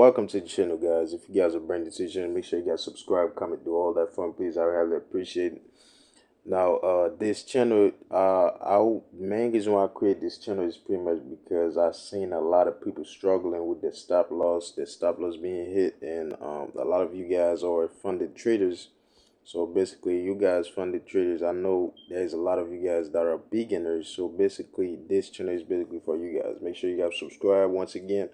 Welcome to the channel, guys. If you guys are brand new to the channel, make sure you guys subscribe, comment, do all that fun, please. I really appreciate it. Now, this channel, our main reason why I create this channel is pretty much because I've seen a lot of people struggling with their stop loss being hit, and a lot of you guys are funded traders. So basically, you guys funded traders. I know there's a lot of you guys that are beginners. So basically, this channel is basically for you guys. Make sure you guys subscribe once again.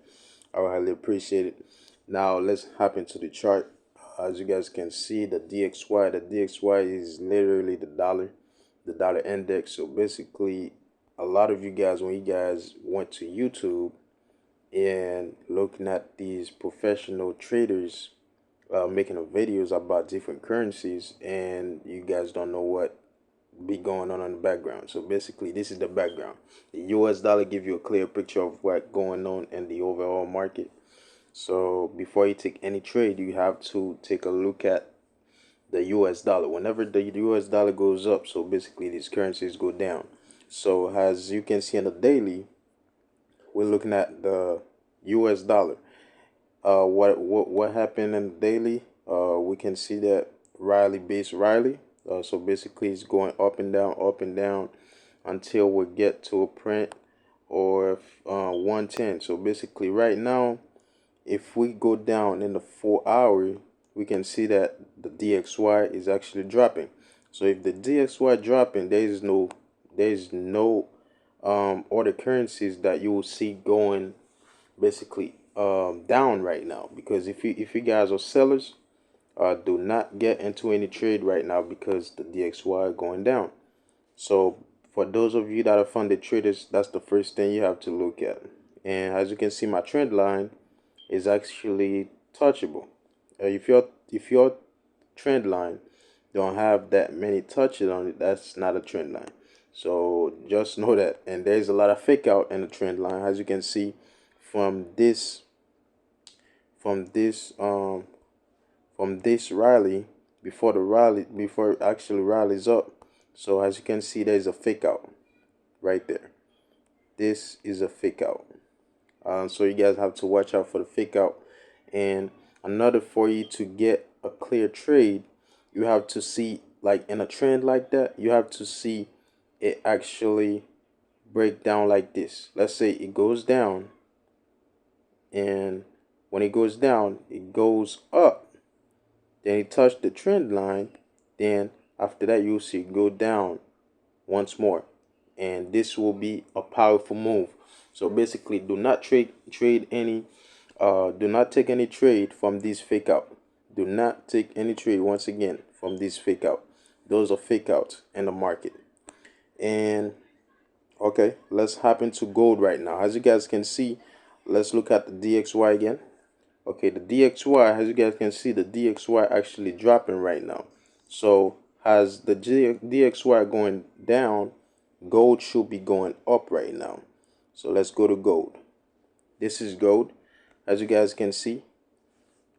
I would highly appreciate it. Now let's hop into the chart. As you guys can see, the DXY is literally the dollar index. So basically, a lot of you guys, when you guys went to YouTube and looking at these professional traders making videos about different currencies, and you guys don't know what be going on in the background. So basically, this is the background. The US dollar give you a clear picture of what going on in the overall market. So before you take any trade, you have to take a look at the US dollar. Whenever the US dollar goes up, so basically these currencies go down. So as you can see in the daily, we're looking at the US dollar. What happened in the daily? We can see that Riley. So basically, it's going up and down until we get to a print or 110. So basically, right now, if we go down in the 4 hour, we can see that the DXY is actually dropping. So if the DXY dropping, there is no other currencies that you will see going basically down right now. Because if you guys are sellers, do not get into any trade right now because the DXY are going down. So for those of you that are funded traders, that's the first thing you have to look at. And as you can see, my trend line is actually touchable. If your trend line don't have that many touches on it, that's not a trend line. So just know that. And there's a lot of fake out in the trend line, as you can see from this from this um from this rally, before it actually rallies up. So as you can see, there's a fake out right there. This is a fake out. So you guys have to watch out for the fake out. And another, for you to get a clear trade, you have to see, like in a trend like that, you have to see it actually break down like this. Let's say it goes down, and when it goes down, it goes up. Then it touched the trend line. Then after that, you'll see it go down once more, and this will be a powerful move. So basically, do not trade any do not take any trade from this fake out. Do not take any trade, once again, from this fake out. Those are fake outs in the market. And okay, let's hop into gold right now. As you guys can see, let's look at the DXY again. Okay, the DXY, as you guys can see, the DXY actually dropping right now. So as the DXY going down, gold should be going up right now. So let's go to gold. This is gold. As you guys can see,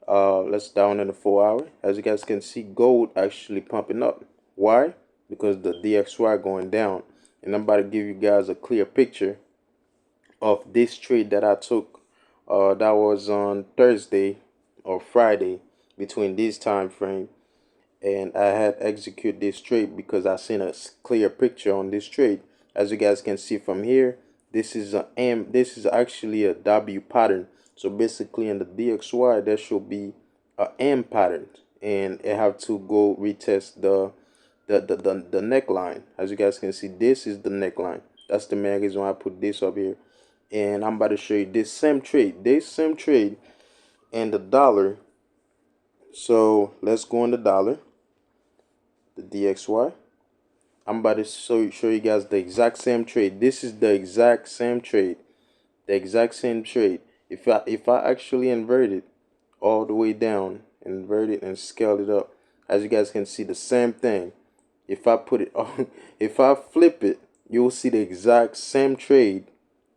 let's down in the 4 hour. As you guys can see, gold actually pumping up. Why? Because the DXY going down. And I'm about to give you guys a clear picture of this trade that I took. That was on Thursday or Friday, between this time frame, and I had execute this trade because I seen a clear picture on this trade. As you guys can see from here, this is a M. This is actually a W pattern. So basically, in the DXY, there should be a M pattern, and it have to go retest the neckline. As you guys can see, this is the neckline. That's the main reason why I put this up here. And I'm about to show you this same trade and the dollar. So let's go on the dollar, the DXY. I'm about to show you guys the exact same trade. This is the exact same trade. The exact same trade. If I actually invert it all the way down, invert it and scale it up, as you guys can see, the same thing. If I put it on, if I flip it, you'll see the exact same trade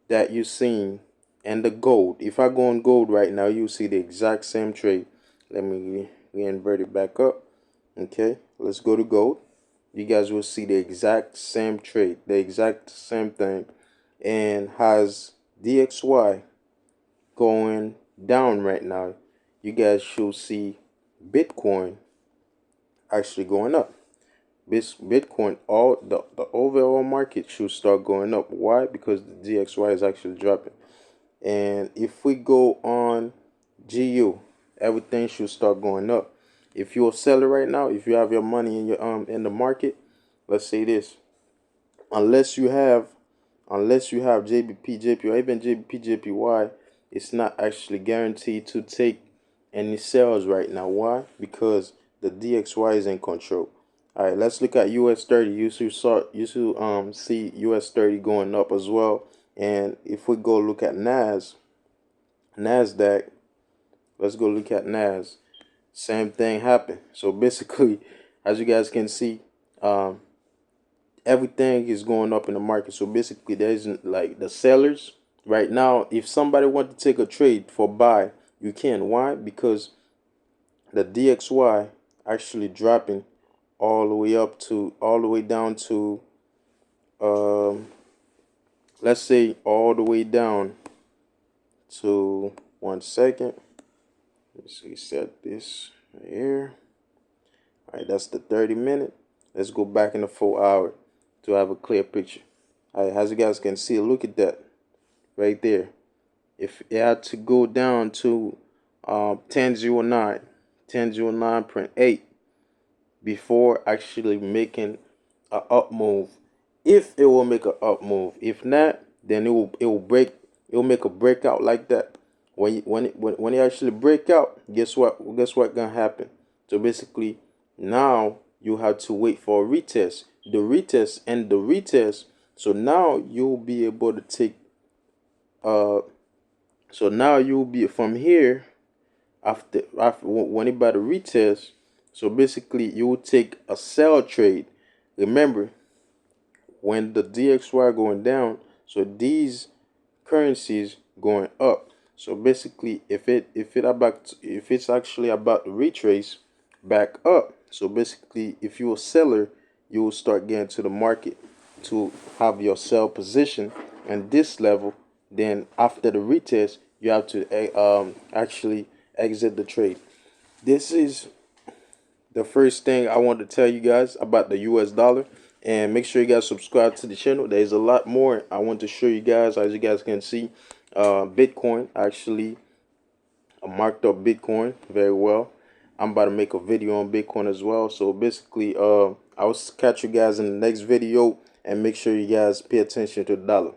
that you've seen in the gold. If I go on gold right now, you'll see the exact same trade. Let me re-invert it back up. Okay, let's go to gold. You guys will see the exact same trade, the exact same thing, and has DXY going down right now, you guys should see Bitcoin actually going up. Bitcoin, all the overall market should start going up. Why? Because the DXY is actually dropping. And if we go on GU, everything should start going up. If you're a seller right now, if you have your money in your in the market, let's say this, unless you have JBP, JP, or even JBP, JPY, it's not actually guaranteed to take any sales right now. Why? Because the DXY is in control. All right, let's look at US 30. You should see US 30 going up as well. And if we go look at Nasdaq, let's go look at Nas. Same thing happened. So basically, as you guys can see, everything is going up in the market. So basically, there isn't like the sellers right now. If somebody want to take a trade for buy, you can. Why? Because the DXY actually dropping all the way down to let's say all the way down to 1 second. Let's see, set this right here. All right, that's the 30-minute. Let's go back in the 4 hour to have a clear picture. All right, as you guys can see, look at that right there. If it had to go down to 1009, 1009.8 before actually making a up move, if it will make a up move. If not, then it will make a breakout like that. When it actually break out, guess what gonna happen? So basically, now you have to wait for a retest, the retest. So now you'll be able to take so now you'll be from here after when it by the retest. So basically, you will take a sell trade. Remember, when the DXY going down, so these currencies going up. So basically, if it's actually about to retrace back up, so basically, if you're a seller, you will start getting to the market to have your sell position and this level. Then after the retest, you have to actually exit the trade. This is the first thing I want to tell you guys about the US dollar. And make sure you guys subscribe to the channel. There's a lot more I want to show you guys. As you guys can see, Bitcoin, actually I marked up Bitcoin very well. I'm about to make a video on Bitcoin as well. So basically, I will catch you guys in the next video, and make sure you guys pay attention to the dollar.